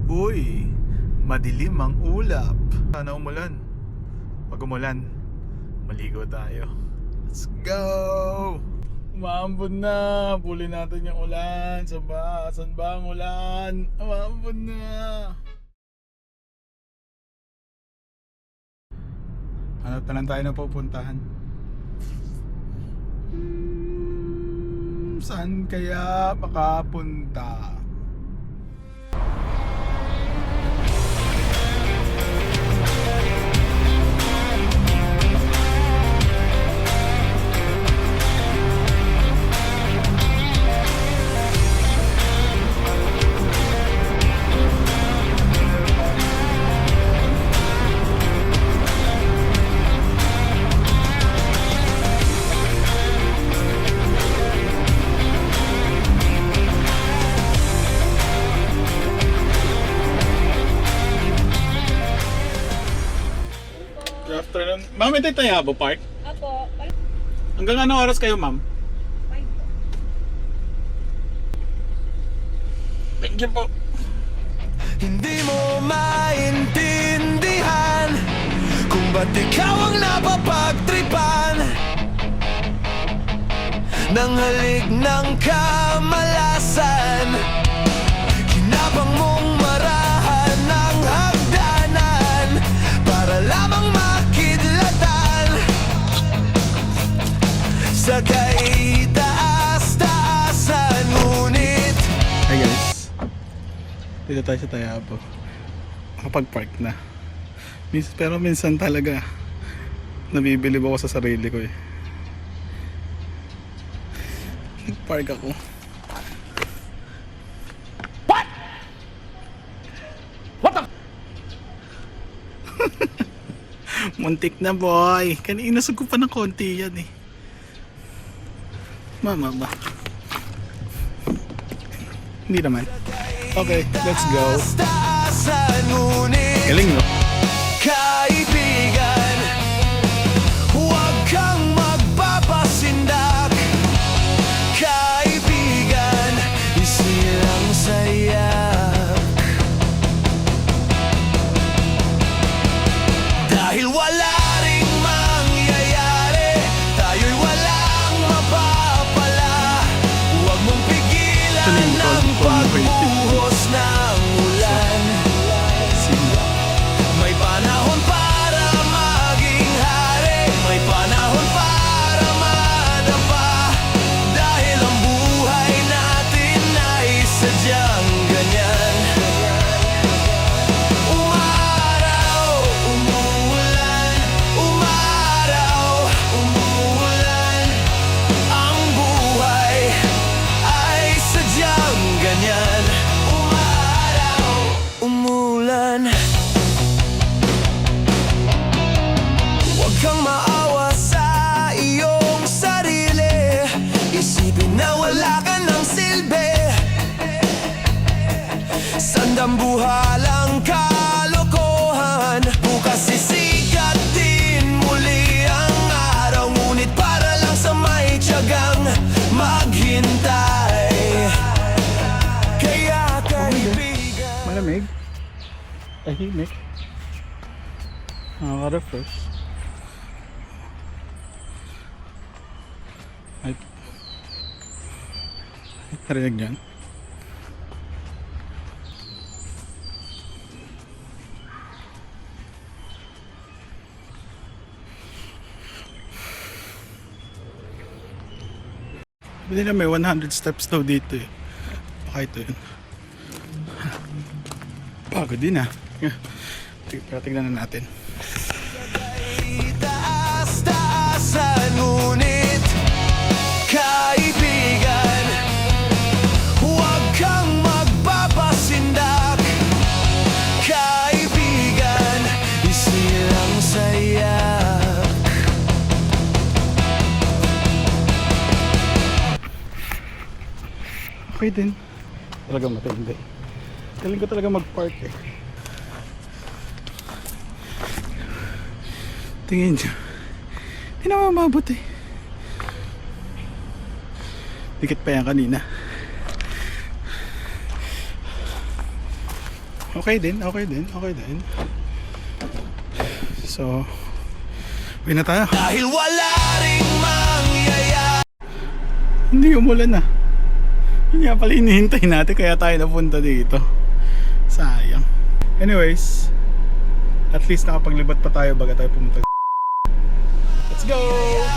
Uy, madilim ang ulap. Sana umulan. Pag umulan, maligo tayo. Let's go! Umaambon na. Puli natin yung ulan. Saan ba? Saan ba ang ulan? Umaambon na. Hanap na lang tayo na pupuntahan. Saan kaya makapunta? Good afternoon. Ma'am, ito tayo Tayabo Park. Apo, Hanggang anong oras kayo, ma'am? 5 po. Thank you po. Hindi mo maintindihan kung ba't ikaw ang napapagtripan ng halik ng kamalasan. Kinabang mong marahan ng hagdanan para lamang makidlatan sa kaitaas-taasan. Ngunit Hi guys. Dito tayo sa Tayabo. Makapag-park na. Pero minsan talaga nabibilib ako sa sarili ko eh. Nag-park ako. Muntik na boy. Kanina sug ko pa ng konti yan eh. Mama ba? Hindi naman. Okay, let's go. taas-taasan. Ngunit Galing no? kaibigan, huwag kang magpapasindak. Kaibigan, isilang saya. Dahil wala ring mangyayari, tayo'y walang mapapala. Huwag mong pigilan ang pagbuhos ng ulan. May panahon para maging hari, may panahon para madapa. Dahil ang buhay natin ay sadyang ganyan. Umaraw, umuulan, umaraw, umuulan. Ang buhay ay sadyang ganyan. Umaraw, umulan. Huwag kang maawa sa iyong sarili. Isipin na wala ka ng silbi. Sandambuhalang kalokohan. Bukas sisikat din muli ang araw. Ngunit para lang sa may tiyagang maghintay. Kaya kaibigan, Malamig. Tahimik. Nakaka-refresh. Ay. Narinig niyan? Hindi na may 100 steps daw dito eh. Baka ito yun. Pagod din ah. Tignan na natin. taas-taasan. Ngunit kaibigan, huwag kang magpapasindak. Kaibigan, isilang saya. Okay din. Talaga matindi. Galing ko talaga mag-park eh. Tingin nyo. Hindi na mamabot eh. Dikit pa yan kanina. Okay din, okay din, okay din. So, uwi na tayo. Dahil wala ring mangyayari. Hindi umulan na. Yun nga pala hinihintay natin kaya tayo napunta dito. Sayang. Anyways, at least nakapaglibat pa tayo baga tayo pumunta. Let's go!